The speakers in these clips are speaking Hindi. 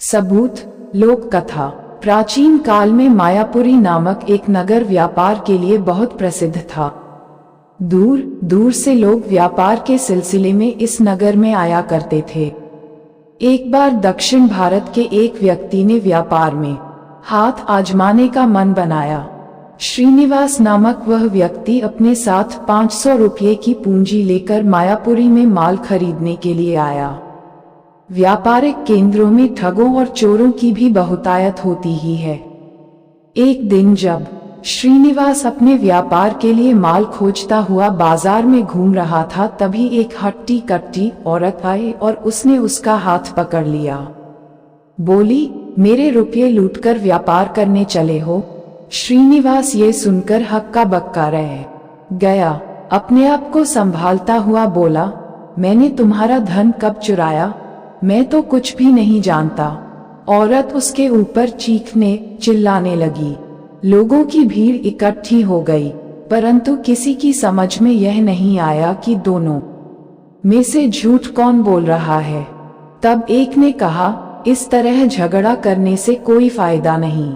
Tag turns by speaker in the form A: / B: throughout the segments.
A: सबूत लोक कथा। प्राचीन काल में मायापुरी नामक एक नगर व्यापार के लिए बहुत प्रसिद्ध था। दूर दूर से लोग व्यापार के सिलसिले में इस नगर में आया करते थे। एक बार दक्षिण भारत के एक व्यक्ति ने व्यापार में हाथ आजमाने का मन बनाया। श्रीनिवास नामक वह व्यक्ति अपने साथ 500 रुपये की पूंजी लेकर मायापुरी में माल खरीदने के लिए आया। व्यापारिक केंद्रों में ठगों और चोरों की भी बहुतायत होती ही है। एक दिन जब श्रीनिवास अपने व्यापार के लिए माल खोजता हुआ बाजार में घूम रहा था, तभी एक हट्टी कट्टी औरत आई और उसने उसका हाथ पकड़ लिया। बोली, मेरे रुपये लूटकर व्यापार करने चले हो? श्रीनिवास ये सुनकर हक्का बक्का रह गया। अपने आप को संभालता हुआ बोला, मैंने तुम्हारा धन कब चुराया? मैं तो कुछ भी नहीं जानता। औरत उसके ऊपर चीखने चिल्लाने लगी। लोगों की भीड़ इकट्ठी हो गई, परंतु किसी की समझ में यह नहीं आया कि दोनों में से झूठ कौन बोल रहा है। तब एक ने कहा, इस तरह झगड़ा करने से कोई फायदा नहीं,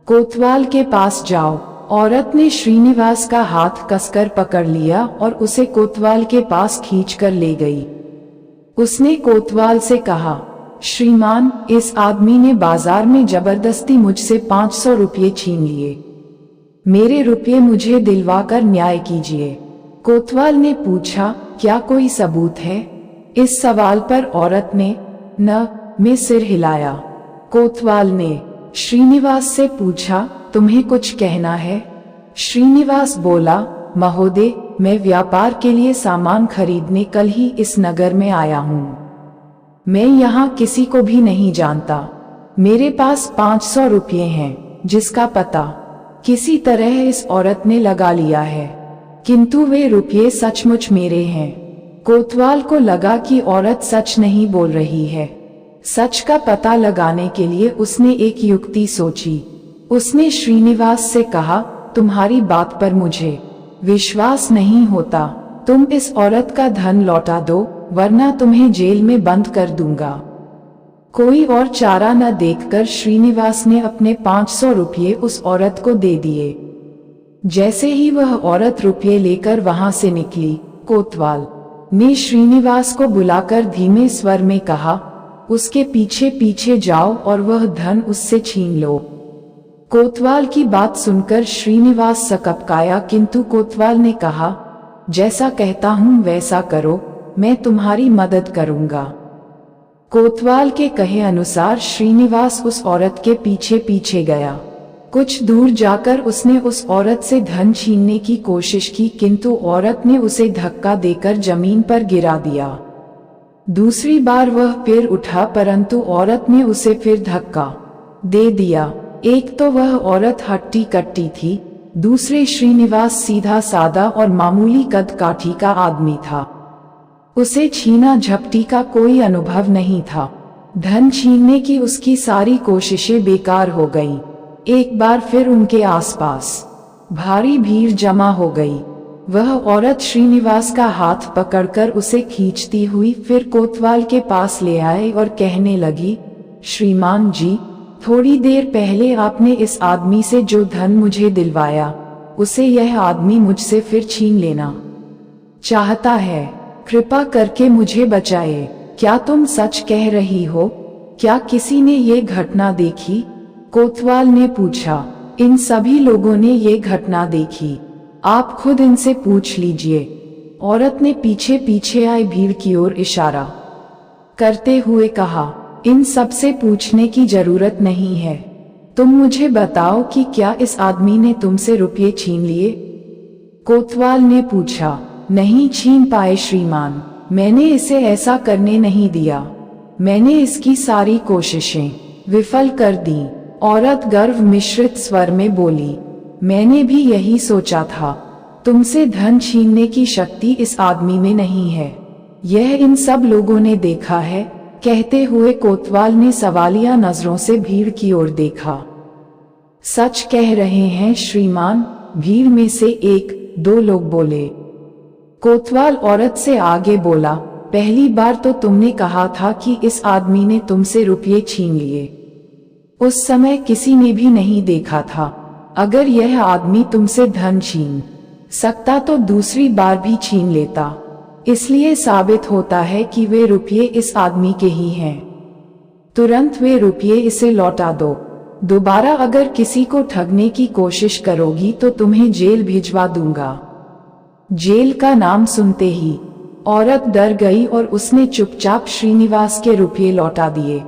A: कोतवाल के पास जाओ। औरत ने श्रीनिवास का हाथ कसकर पकड़ लिया और उसे कोतवाल के पास खींचकर ले गई। उसने कोतवाल से कहा, श्रीमान, इस आदमी ने बाजार में जबरदस्ती मुझसे 500 रुपये छीन लिए। मेरे रुपये मुझे दिलवाकर न्याय कीजिए। कोतवाल ने पूछा, क्या कोई सबूत है? इस सवाल पर औरत ने न में सिर हिलाया। कोतवाल ने श्रीनिवास से पूछा, तुम्हें कुछ कहना है? श्रीनिवास बोला, महोदय, मैं व्यापार के लिए सामान खरीदने कल ही इस नगर में आया हूँ। मैं यहाँ किसी को भी नहीं जानता। मेरे पास 500 रुपये हैं, जिसका पता किसी तरह इस औरत ने लगा लिया है, किंतु वे रुपये सचमुच मेरे हैं। कोतवाल को लगा कि औरत सच नहीं बोल रही है। सच का पता लगाने के लिए उसने एक युक्ति सोची। उसने श्रीनिवास से कहा, तुम्हारी बात पर मुझे विश्वास नहीं होता। तुम इस औरत का धन लौटा दो, वरना तुम्हें जेल में बंद कर दूंगा। कोई और चारा न देखकर श्रीनिवास ने अपने 500 रुपये उस औरत को दे दिए। जैसे ही वह औरत रुपये लेकर वहां से निकली, कोतवाल ने श्रीनिवास को बुलाकर धीमे स्वर में कहा, उसके पीछे पीछे जाओ और वह धन उससे छीन लो। कोतवाल की बात सुनकर श्रीनिवास सकपकाया, किंतु कोतवाल ने कहा, जैसा कहता हूँ वैसा करो, मैं तुम्हारी मदद करूँगा। कोतवाल के कहे अनुसार श्रीनिवास उस औरत के पीछे पीछे गया। कुछ दूर जाकर उसने उस औरत से धन छीनने की कोशिश की, किंतु औरत ने उसे धक्का देकर जमीन पर गिरा दिया। दूसरी बार वह फिर उठा, परंतु औरत ने उसे फिर धक्का दे दिया। एक तो वह औरत हट्टी कट्टी थी, दूसरे श्रीनिवास सीधा सादा और मामूली कद काठी का आदमी था। उसे छीना झपटी का कोई अनुभव नहीं था। धन छीनने की उसकी सारी कोशिशें बेकार हो गईं। एक बार फिर उनके आसपास भारी भीड़ जमा हो गई। वह औरत श्रीनिवास का हाथ पकड़कर उसे खींचती हुई फिर कोतवाल के पास ले आए और कहने लगी, श्रीमान जी, थोड़ी देर पहले आपने इस आदमी से जो धन मुझे दिलवाया, उसे यह आदमी मुझसे फिर छीन लेना चाहता है। कृपा करके मुझे बचाए। क्या तुम सच कह रही हो? क्या किसी ने ये घटना देखी? कोतवाल ने पूछा। इन सभी लोगों ने ये घटना देखी, आप खुद इनसे पूछ लीजिए। औरत ने पीछे पीछे आई भीड़ की ओर इशारा करते हुए कहा, इन सब से पूछने की जरूरत नहीं है। तुम मुझे बताओ कि क्या इस आदमी ने तुमसे रुपये छीन लिए? कोतवाल ने पूछा। नहीं छीन पाए श्रीमान, मैंने इसे ऐसा करने नहीं दिया। मैंने इसकी सारी कोशिशें विफल कर दी। औरत गर्व मिश्रित स्वर में बोली, मैंने भी यही सोचा था। तुमसे धन छीनने की शक्ति इस आदमी में नहीं है, यह इन सब लोगों ने देखा है। कहते हुए कोतवाल ने सवालिया नजरों से भीड़ की ओर देखा। सच कह रहे हैं श्रीमान, भीड़ में से एक दो लोग बोले। कोतवाल औरत से आगे बोला, पहली बार तो तुमने कहा था कि इस आदमी ने तुमसे रुपये छीन लिए। उस समय किसी ने भी नहीं देखा था। अगर यह आदमी तुमसे धन छीन सकता तो दूसरी बार भी छीन लेता। इसलिए साबित होता है कि वे रुपये इस आदमी के ही हैं। तुरंत वे रुपये इसे लौटा दो। दोबारा अगर किसी को ठगने की कोशिश करोगी तो तुम्हें जेल भिजवा दूंगा। जेल का नाम सुनते ही औरत डर गई और उसने चुपचाप श्रीनिवास के रुपये लौटा दिए।